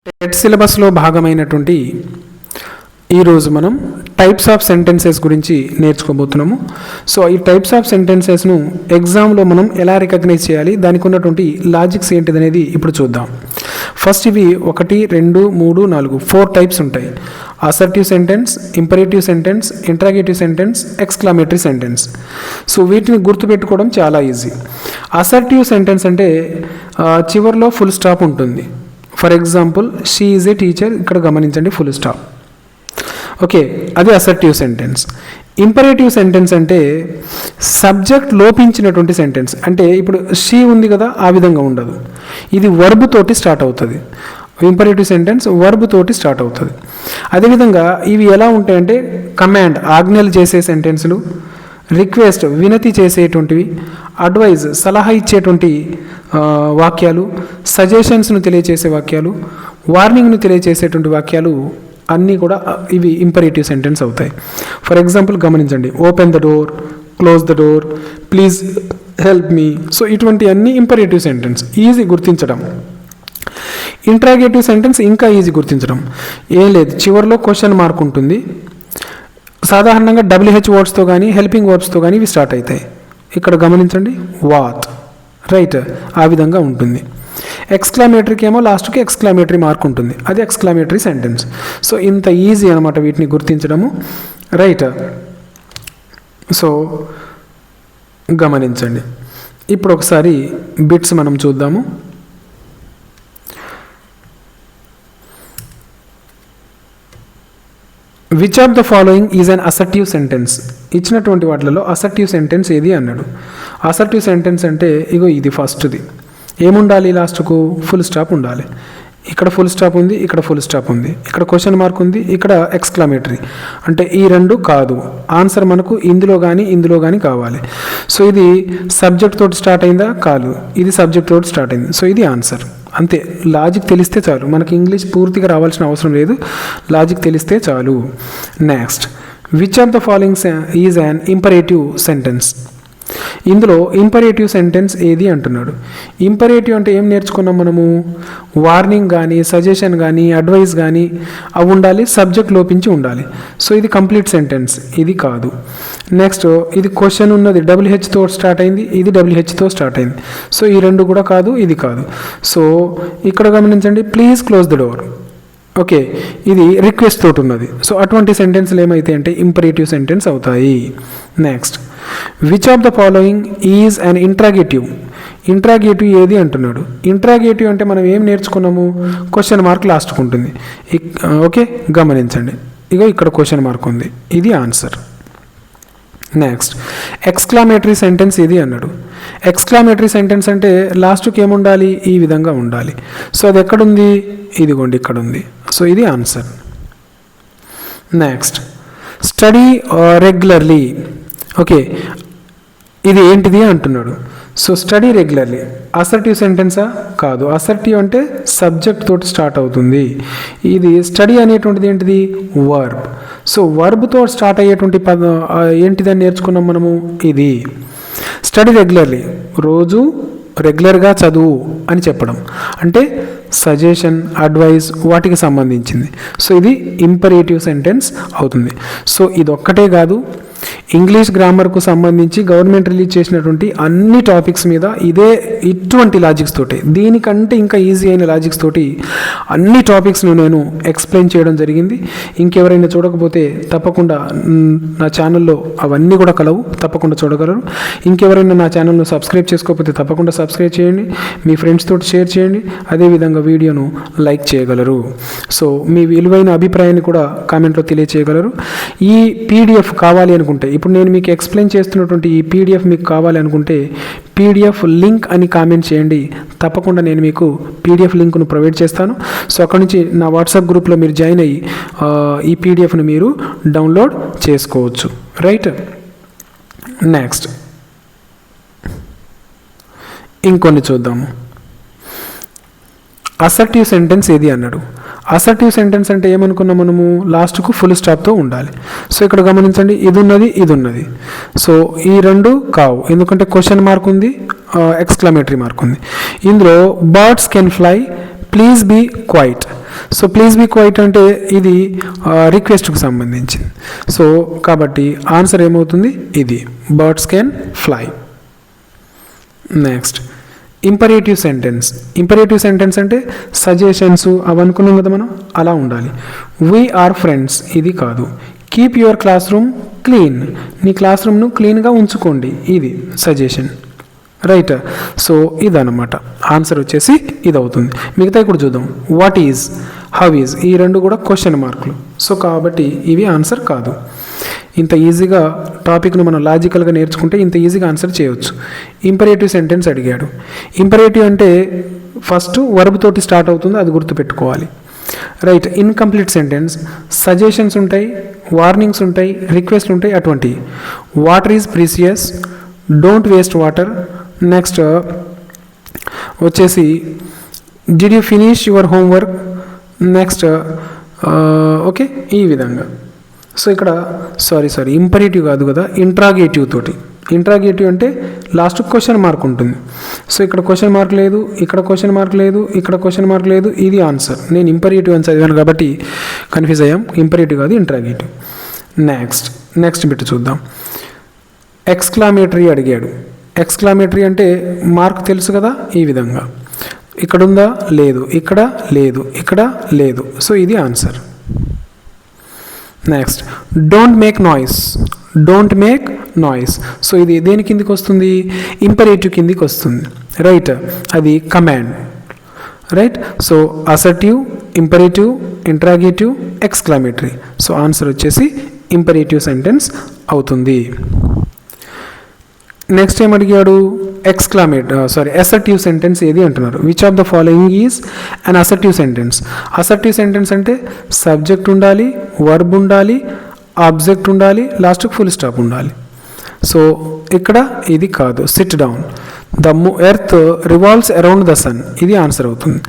TET సిలబస్లో భాగమైనటువంటి ఈరోజు మనం టైప్స్ ఆఫ్ సెంటెన్సెస్ గురించి నేర్చుకోబోతున్నాము. సో ఈ టైప్స్ ఆఫ్ సెంటెన్సెస్ను ఎగ్జామ్లో మనం ఎలా రికగ్నైజ్ చేయాలి, దానికి ఉన్నటువంటి లాజిక్స్ ఏంటిది అనేది ఇప్పుడు చూద్దాం. ఫస్ట్ ఇవి 1, 2, 3, 4 4 టైప్స్ ఉంటాయి. Assertive sentence, imperative sentence, interrogative sentence, exclamatory sentence. So వీటిని గుర్తుపెట్టుకోవడం చాలా ఈజీ. అసర్టివ్ సెంటెన్స్ అంటే చివరిలో ఫుల్ స్టాప్ ఉంటుంది. For example she is a teacher, ఇక్కడ గమనించండి ఫుల్ స్టాప్. ఓకే, అది అసర్టివ్ సెంటెన్స్. ఇంపరేటివ్ సెంటెన్స్ అంటే సబ్జెక్ట్ లోపించినటువంటి సెంటెన్స్. అంటే ఇప్పుడు షీ ఉంది కదా, ఆ విధంగా ఉండదు. ఇది వర్బ్ తోటి స్టార్ట్ అవుతుంది. ఇంపరేటివ్ సెంటెన్స్ వర్బ్ తోటి స్టార్ట్ అవుతుంది. అదేవిధంగా ఇవి ఎలా ఉంటాయంటే కమాండ్, ఆజ్ఞలు చేసే సెంటెన్సులు, రిక్వెస్ట్, వినతి చేసేటువంటివి, అడ్వైజ్, సలహా ఇచ్చేటువంటి వాక్యాలు, సజెషన్స్ను తెలియచేసే వాక్యాలు, వార్నింగ్ను తెలియచేసేటువంటి వాక్యాలు అన్నీ కూడా ఇవి ఇంపరేటివ్ సెంటెన్స్ అవుతాయి. ఫర్ ఎగ్జాంపుల్ గమనించండి, open the door, close the door, please help me. So ఇటువంటి అన్ని ఇంపరేటివ్ సెంటెన్స్, ఈజీ గుర్తించడం. ఇంట్రాగేటివ్ సెంటెన్స్ ఇంకా ఈజీ గుర్తించడం. ఏం లేదు, చివరిలో క్వశ్చన్ మార్క్ ఉంటుంది. సాధారణంగా WH వర్డ్స్తో కానీ హెల్పింగ్ వర్బ్స్తో కానీ ఇవి స్టార్ట్ అవుతాయి. ఇక్కడ గమనించండి, వాట్, రైట్, ఆ విధంగా ఉంటుంది. ఎక్స్క్లమేటరీకి ఏమో లాస్ట్కి ఎక్స్క్లమేటరీ మార్క్ ఉంటుంది, అది ఎక్స్క్లమేటరీ సెంటెన్స్. సో ఇంత ఈజీ అనమాట వీటిని గుర్తించడము, రైట్. సో గమనించండి. ఇప్పుడు ఒకసారి బిట్స్ మనం చూద్దాము. Which of the following is an assertive sentence? ఇచ్చినటువంటి వాటిలలో అసర్టివ్ సెంటెన్స్ ఏది అన్నాడు. అసర్టివ్ సెంటెన్స్ అంటే ఇగో ఇది ఫస్ట్ది. ఏముండాలి, లాస్ట్కు ఫుల్ స్టాప్ ఉండాలి. ఇక్కడ ఫుల్ స్టాప్ ఉంది, ఇక్కడ ఫుల్ స్టాప్ ఉంది, ఇక్కడ క్వశ్చన్ మార్క్ ఉంది, ఇక్కడ ఎక్స్క్లమేటరీ. అంటే ఈ రెండు కాదు, ఆన్సర్ మనకు ఇందులో కానీ కావాలి. సో ఇది సబ్జెక్ట్ తోటి స్టార్ట్ అయిందా? కాదు, ఇది సబ్జెక్ట్ తోటి స్టార్ట్ అయింది. సో ఇది ఆన్సర్. అంతే, లాజిక్ తెలిస్తే చాలు. మనకి ఇంగ్లీష్ పూర్తిగా రావాల్సిన అవసరం లేదు, లాజిక్ తెలిస్తే చాలు. Next, which of the following is an imperative sentence? ఇందులో ఇంపరేటివ్ సెంటెన్స్ ఏది అంటున్నాడు. ఇంపరేటివ్ అంటే ఏం నేర్చుకున్నాం మనము? వార్నింగ్ కానీ, సజెషన్ కానీ, అడ్వైస్ కానీ అవి ఉండాలి, సబ్జెక్ట్ లోపించి ఉండాలి. సో ఇది కంప్లీట్ సెంటెన్స్, ఇది కాదు. నెక్స్ట్, ఇది క్వశ్చన్ ఉన్నది WHతో స్టార్ట్ అయింది, ఇది WHతో స్టార్ట్ అయింది. సో ఈ రెండు కూడా కాదు, ఇది కాదు. సో ఇక్కడ గమనించండి, please close the door. Okay, ఇది రిక్వెస్ట్ తోటి ఉన్నది. సో అటువంటి సెంటెన్స్లు ఏమైతాయి అంటే ఇంపరేటివ్ సెంటెన్స్ అవుతాయి. Next, which of the following is an interrogative? Interrogative ఏది అంటున్నాడు. ఇంట్రాగేటివ్ అంటే మనం ఏం నేర్చుకున్నాము? క్వశ్చన్ మార్క్ లాస్ట్కు ఉంటుంది. ఓకే, గమనించండి, ఇగో ఇక్కడ క్వశ్చన్ మార్క్ ఉంది, ఇది ఆన్సర్. నెక్స్ట్, ఎక్స్క్లమేటరీ సెంటెన్స్ ఏది అన్నాడు. ఎక్స్క్లమేటరీ సెంటెన్స్ అంటే లాస్ట్కి ఏముండాలి? ఈ విధంగా ఉండాలి. సో అది ఎక్కడుంది? ఇదిగోండి ఇక్కడ ఉంది. సో ఇది answer. Next, study regularly. Okay, ఇది ఏంటిది అంటున్నాడు. సో స్టడీ రెగ్యులర్లీ అసర్టివ్ సెంటెన్సా? కాదు. అసర్టివ్ అంటే సబ్జెక్ట్ తోటి స్టార్ట్ అవుతుంది. ఇది స్టడీ అనేటువంటిది ఏంటిది? వర్బ్. సో వర్బ్తో స్టార్ట్ అయ్యేటువంటి ఏంటిదని నేర్చుకున్నాం మనము, ఇది. స్టడీ రెగ్యులర్లీ, రోజు రెగ్యులర్గా చదువు అని చెప్పడం, అంటే సజెషన్, అడ్వైస్ వాటికి సంబంధించింది. సో ఇది ఇంపరేటివ్ సెంటెన్స్ అవుతుంది. సో ఇది ఒక్కటే కాదు, ఇంగ్లీష్ గ్రామర్కు సంబంధించి గవర్నమెంట్ రిలీజ్ చేసినటువంటి అన్ని టాపిక్స్ మీద ఇటువంటి లాజిక్స్ తోటి, దీనికంటే ఇంకా ఈజీ అయిన లాజిక్స్ తోటి అన్ని టాపిక్స్ను నేను ఎక్స్ప్లెయిన్ చేయడం జరిగింది. ఇంకెవరైనా చూడకపోతే తప్పకుండా నా ఛానల్లో అవన్నీ కూడా కలవు, తప్పకుండా చూడగలరు. ఇంకెవరైనా నా ఛానల్ను సబ్స్క్రైబ్ చేసుకోకపోతే తప్పకుండా సబ్స్క్రైబ్ చేయండి, మీ ఫ్రెండ్స్ తోటి షేర్ చేయండి, అదేవిధంగా వీడియోను లైక్ చేయగలరు. సో మీ విలువైన అభిప్రాయాన్ని కూడా కామెంట్లో తెలియచేయగలరు. ఈ PDF కావాలి అనుకుంటే, ఇప్పుడు నేను మీకు ఎక్స్ప్లెయిన్ చేస్తున్నటువంటి ఈ PDF మీకు కావాలి అనుకుంటే PDF లింక్ అని కామెంట్ చేయండి, తప్పకుండా నేను మీకు PDF లింక్ను ప్రొవైడ్ చేస్తాను. సో అక్కడి నుంచి నా వాట్సాప్ గ్రూప్లో మీరు జాయిన్ అయ్యి ఈ PDFను మీరు డౌన్లోడ్ చేసుకోవచ్చు, రైట్. నెక్స్ట్, ఇంకొన్ని చూద్దాము. అసర్టివ్ సెంటెన్స్ ఏది అన్నాడు. అసర్టివ్ సెంటెన్స్ అంటే ఏమనుకున్నాం మనము? లాస్ట్కు ఫుల్ స్టాప్తో ఉండాలి. సో ఇక్కడ గమనించండి, ఇది ఉన్నది. సో ఈ రెండు కావు, ఎందుకంటే క్వశ్చన్ మార్క్ ఉంది, ఎక్స్క్లమేటరీ మార్క్ ఉంది. ఇందులో birds can fly, please be quiet. So please be quiet అంటే ఇది రిక్వెస్ట్కి సంబంధించింది. సో కాబట్టి ఆన్సర్ ఏమవుతుంది, ఇది birds can fly. Next imperative sentence. Imperative sentence అంటే సజెషన్స్ అవి అనుకున్నాం కదా మనం, అలా ఉండాలి. వీ ఆర్ ఫ్రెండ్స్ ఇది కాదు. Keep your class room clean, నీ క్లాస్ రూమ్ను క్లీన్గా ఉంచుకోండి, ఇది సజెషన్, రైట్. సో ఇదన్నమాట ఆన్సర్ వచ్చేసి ఇది అవుతుంది. మిగతా కూడా చూద్దాం. వాట్ ఈజ్, హౌ ఈజ్, ఈ రెండు కూడా క్వశ్చన్ మార్కులు. సో కాబట్టి ఇవి ఆన్సర్ కాదు. ఇంత ఈజీగా టాపిక్ను మనం లాజికల్గా నేర్చుకుంటే ఇంత ఈజీగా ఆన్సర్ చేయవచ్చు. ఇంపరేటివ్ సెంటెన్స్ అడిగాడు. ఇంపరేటివ్ అంటే ఫస్ట్ వర్బ్ తోటి స్టార్ట్ అవుతుంది, అది గుర్తుపెట్టుకోవాలి, రైట్. ఇన్కంప్లీట్ సెంటెన్స్ సజెషన్స్ ఉంటాయి, వార్నింగ్స్ ఉంటాయి, రిక్వెస్ట్ ఉంటాయి, అటువంటి. Water is precious, don't waste water. Next వచ్చేసి did you finish your homework. Next okay, ఈ విధంగా. సో ఇక్కడ సారీ ఇంపరేటివ్ కాదు కదా, ఇంట్రాగేటివ్ తోటి. ఇంట్రాగేటివ్ అంటే లాస్ట్ క్వశ్చన్ మార్క్ ఉంటుంది. సో ఇక్కడ క్వశ్చన్ మార్క్ లేదు, ఇక్కడ క్వశ్చన్ మార్క్ లేదు, ఇక్కడ క్వశ్చన్ మార్క్ లేదు, ఇది ఆన్సర్. నేను ఇంపరేటివ్ అని చదివాను కాబట్టి కన్ఫ్యూజ్ అయ్యాం. ఇంపరేటివ్ కాదు, ఇంట్రాగేటివ్. నెక్స్ట్ బిట్ చూద్దాం. ఎక్స్క్లామేటరీ అడిగాడు. ఎక్స్క్లామేటరీ అంటే మార్క్ తెలుసు కదా, ఈ విధంగా. ఇక్కడ ఉందా, లేదు, ఇక్కడ లేదు, ఇక్కడ లేదు. సో ఇది answer. Next don't make noise. Don't make noise. So ఇది దేని కిందికి వస్తుంది, ఇంపరేటివ్ కిందికి వస్తుంది, రైట్. అది command, right. So assertive, imperative, interrogative, exclamatory. So answer వచ్చేసి ఇంపరేటివ్ సెంటెన్స్ అవుతుంది. నెక్స్ట్ ఏం అడిగాడు, అసర్టివ్ సెంటెన్స్ ఏది అంటున్నారు. Which of the following is an assertive sentence. Assertive sentence అంటే సబ్జెక్ట్ ఉండాలి, వర్బ్ ఉండాలి, ఆబ్జెక్ట్ ఉండాలి, లాస్ట్కి ఫుల్ స్టాప్ ఉండాలి. సో ఇక్కడ ఇది కాదు. SIT down. The earth revolves around the sun, ఇది ఆన్సర్ అవుతుంది.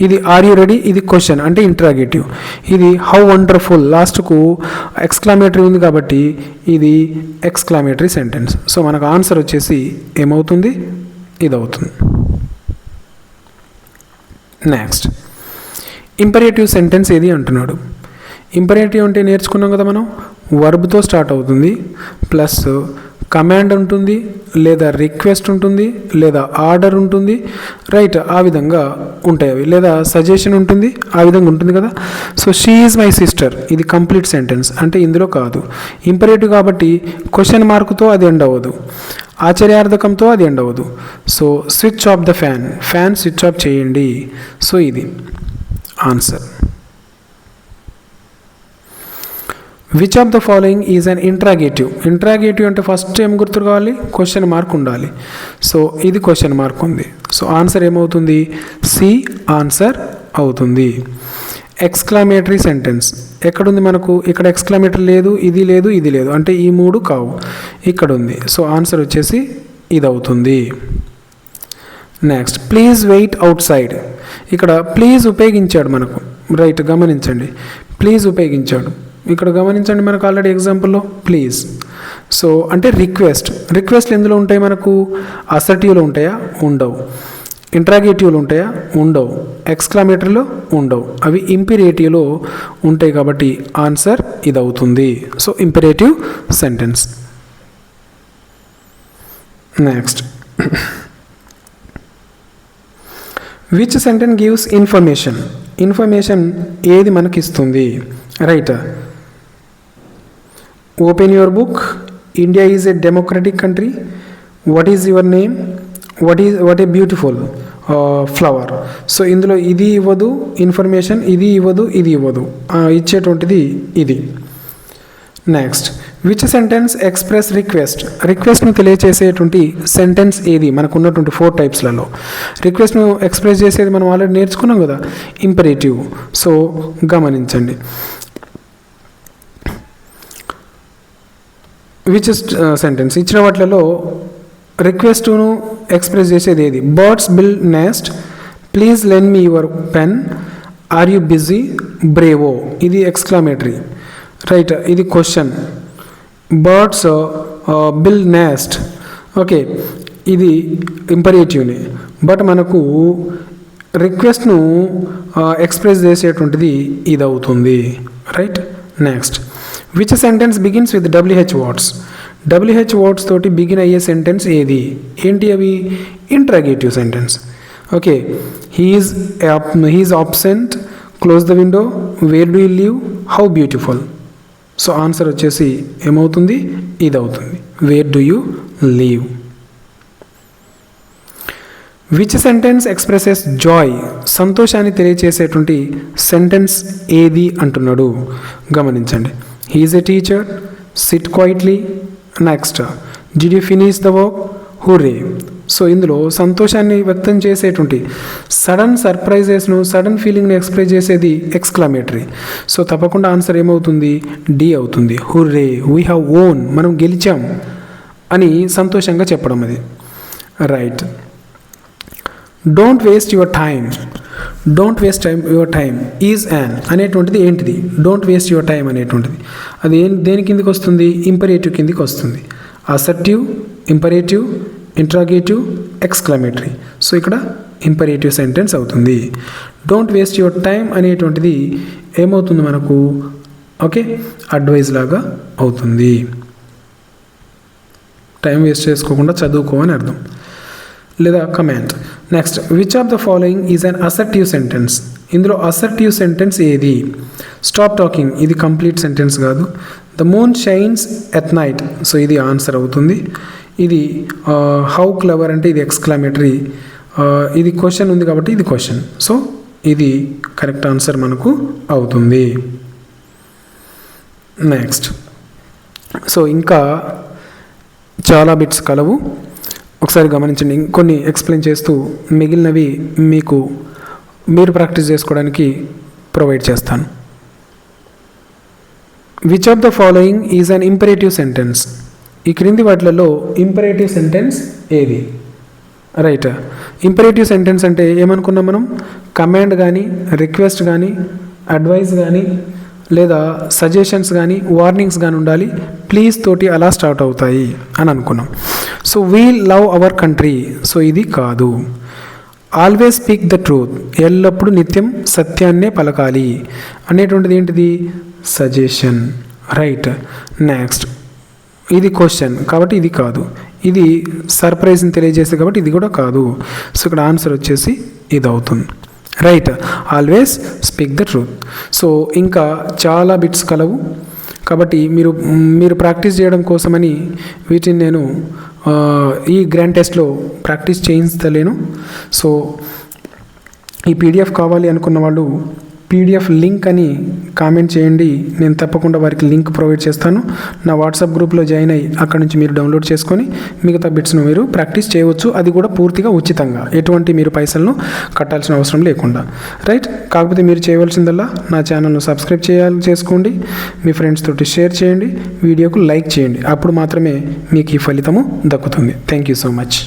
ఇది ఆర్ యూ రెడీ, ఇది క్వశ్చన్ అంటే ఇంట్రాగేటివ్. ఇది హౌ వండర్ఫుల్, లాస్ట్కు ఎక్స్క్లామేటరీ ఉంది కాబట్టి ఇది ఎక్స్క్లామేటరీ సెంటెన్స్. సో మనకు ఆన్సర్ వచ్చేసి ఏమవుతుంది, ఇది అవుతుంది. నెక్స్ట్ ఇంపరేటివ్ సెంటెన్స్ ఏది అంటున్నాడు. ఇంపరేటివ్ అంటే నేర్చుకున్నాం కదా మనం, వర్బ్తో స్టార్ట్ అవుతుంది, ప్లస్ కమాండ్ ఉంటుంది, లేదా రిక్వెస్ట్ ఉంటుంది, లేదా ఆర్డర్ ఉంటుంది, రైట్. ఆ విధంగా ఉంటాయి అవి, లేదా సజెషన్ ఉంటుంది, ఆ విధంగా ఉంటుంది కదా. So she is my sister, ఇది కంప్లీట్ సెంటెన్స్ అంటే ఇందులో కాదు. ఇంపరేటివ్ కాబట్టి క్వశ్చన్ మార్కుతో అది ఎండ్ అవ్వదు, ఆశ్చర్యార్థకంతో అది ఎండ్ అవ్వదు. So switch off the fan switch off చేయండి. సో ఇది answer. Which of the following is an interrogative. Interrogative అంటే ఫస్ట్ ఏం గుర్తు కావాలి, క్వశ్చన్ మార్క్ ఉండాలి. సో ఇది క్వశ్చన్ మార్క్ ఉంది. సో ఆన్సర్ ఏమవుతుంది, సి ఆన్సర్ అవుతుంది. ఎక్స్క్లామేటరీ సెంటెన్స్ ఎక్కడుంది మనకు, ఇక్కడ ఎక్స్క్లామేటరీ లేదు, ఇది లేదు, ఇది లేదు, అంటే ఈ మూడు కావు, ఇక్కడ ఉంది. సో ఆన్సర్ వచ్చేసి ఇది అవుతుంది. Next please wait outside. ఇక్కడ ప్లీజ్ ఉపయోగించాడు మనకు, రైట్. గమనించండి, ప్లీజ్ ఉపయోగించాడు ఇక్కడ. గమనించండి, మనకు ఆల్రెడీ ఎగ్జాంపుల్లో ప్లీజ్. సో అంటే రిక్వెస్ట్లు ఎందులో ఉంటాయి మనకు, అసర్టివ్లో ఉంటాయా, ఉండవు. ఇంట్రాగేటివ్లో ఉంటాయా, ఉండవు. ఎక్స్క్లామేటరీలో ఉండవు, అవి ఇంపరేటివ్లో ఉంటాయి. కాబట్టి ఆన్సర్ ఇది అవుతుంది. So imperative sentence. Next which sentence gives information ఏది మనకి ఇస్తుంది, right. Open your book, India is a democratic country, what is your name, what a beautiful flower. So ఇందులో ఇది ఇవ్వదు ఇన్ఫర్మేషన్, ఇది ఇవ్వదు, ఇది ఇవ్వదు, ఇచ్చేటువంటిది ఇది. నెక్స్ట్ విచ్ సెంటెన్స్ ఎక్స్ప్రెస్ రిక్వెస్ట్ను తెలియచేసేటువంటి సెంటెన్స్ ఏది మనకు ఉన్నటువంటి 4 టైప్స్లలో. రిక్వెస్ట్ను ఎక్స్ప్రెస్ చేసేది మనం ఆల్రెడీ నేర్చుకున్నాం కదా, ఇంపరేటివ్. సో గమనించండి, విచ్ సెంటెన్స్ ఇచ్చిన వాటిలలో రిక్వెస్ట్ను ఎక్స్ప్రెస్ చేసేది ఏది. Birds build nest, please lend me your pen, are you busy, bravo, ఇది ఎక్స్క్లామేటరీ, రైట్. ఇది question. Birds build nest, okay, ఇది ఇంపరేటివ్ని. బట్ మనకు రిక్వెస్ట్ను ఎక్స్ప్రెస్ చేసేటువంటిది ఇది అవుతుంది. Right. Next, which sentence begins with WH words. WH words తోటి బిగిన్ అయ్యే సెంటెన్స్ ఏది? ఏంటి అవి? Interrogative sentence. Okay, he is absent, close the window, where do you live, how beautiful. So answer వచ్చేసి ఏమవుతుంది? ఇది అవుతుంది, where do you live. Which sentence expresses Joy. సంతోషాన్ని తెలియచేసేటువంటి సెంటెన్స్ ఏది అంటున్నాడు. గమనించండి. He is a teacher, SIT quietly. Next, did you finish the work, hurray. So ఇందులో సంతోషాన్ని వ్యక్తం చేసేటువంటి సడన్ సర్ప్రైజెస్ను, సడన్ ఫీలింగ్ని ఎక్స్ప్రెస్ చేసేది ఎక్స్క్లమేటరీ. సో తప్పకుండా ఆన్సర్ ఏమవుతుంది? డి అవుతుంది. హుర్రే, వీ హ్యావ్ ఓన్, మనం గెలిచాం అని సంతోషంగా చెప్పడం అది. Right. Don't waste your time. Don't waste your time is an అనేటువంటిది ఏంటిది? డోంట్ వేస్ట్ యువర్ టైమ్ అనేటువంటిది అది దేని కిందికి వస్తుంది? ఇంపరేటివ్ కిందికి వస్తుంది. Assertive, imperative, interrogative, exclamatory. So ఇక్కడ ఇంపరేటివ్ సెంటెన్స్ అవుతుంది. డోంట్ వేస్ట్ యువర్ టైం అనేటువంటిది ఏమవుతుంది మనకు? ఓకే, అడ్వైజ్ లాగా అవుతుంది. టైం వేస్ట్ చేసుకోకుండా చదువుకో అని అర్థం, లేదా command. Next, which of the following is an assertive sentence. ఇందులో అసర్టివ్ సెంటెన్స్ ఏది? స్టాప్ టాకింగ్, ఇది కంప్లీట్ సెంటెన్స్ కాదు. The moon shines at night, so ఇది ఆన్సర్ అవుతుంది. ఇది హౌ క్లవర్ అంటే ఇది ఎక్స్క్లమేటరీ. ఇది క్వశ్చన్ ఉంది కాబట్టి ఇది క్వశ్చన్. సో ఇది కరెక్ట్ ఆన్సర్ మనకు అవుతుంది. నెక్స్ట్, సో ఇంకా చాలా బిట్స్ కలవు, ఒకసారి గమనించండి. ఇంకొన్ని ఎక్స్ప్లెయిన్ చేస్తూ మిగిలినవి మీరు ప్రాక్టీస్ చేసుకోవడానికి ప్రొవైడ్ చేస్తాను. Which of the following is an imperative sentence. ఈ క్రింది వాటిలలో ఇంపరేటివ్ సెంటెన్స్ ఏది? రైట్. ఇంపరేటివ్ సెంటెన్స్ అంటే ఏమనుకున్నాం మనం? కమాండ్ కానీ, రిక్వెస్ట్ కానీ, అడ్వైస్ కానీ, లేదా సజెషన్స్ కానీ, వార్నింగ్స్ కానీ ఉండాలి. ప్లీజ్ తోటి అలా స్టార్ట్ అవుతాయి అని అనుకున్నాం. So we love our country, so ఇది కాదు. ఆల్వేస్ స్పీక్ ద ట్రూత్, ఎల్లప్పుడూ నిత్యం సత్యాన్నే పలకాలి అనేటువంటిది ఏంటిది? సజెషన్. రైట్. నెక్స్ట్, ఇది క్వశ్చన్ కాబట్టి ఇది కాదు. ఇది సర్ప్రైజ్ని తెలియజేస్తే కాబట్టి ఇది కూడా కాదు. సో ఇక్కడ ఆన్సర్ వచ్చేసి ఇది అవుతుంది. Right. Always speak the truth. So ఇంకా చాలా బిట్స్ కలవు కాబట్టి మీరు ప్రాక్టీస్ చేయడం కోసమని వీటిని నేను ఈ గ్రాండ్ టెస్ట్లో ప్రాక్టీస్ చేయించలేను. సో ఈ PDF కావాలి అనుకున్న వాళ్ళు PDF లింక్ అని కామెంట్ చేయండి, నేను తప్పకుండా వారికి లింక్ ప్రొవైడ్ చేస్తాను. నా వాట్సాప్ గ్రూప్లో జాయిన్ అయ్యి అక్కడ నుంచి మీరు డౌన్లోడ్ చేసుకొని మిగతా బిట్స్ను మీరు ప్రాక్టీస్ చేయవచ్చు. అది కూడా పూర్తిగా ఉచితంగా, ఎటువంటి మీరు పైసలను కట్టాల్సిన అవసరం లేకుండా. రైట్. కాకపోతే మీరు చేయవలసిందల్లా నా ఛానల్ను సబ్స్క్రైబ్ చేసుకోండి, మీ ఫ్రెండ్స్ తోటి షేర్ చేయండి, వీడియోకు లైక్ చేయండి. అప్పుడు మాత్రమే మీకు ఈ ఫలితము దక్కుతుంది. Thank you so much.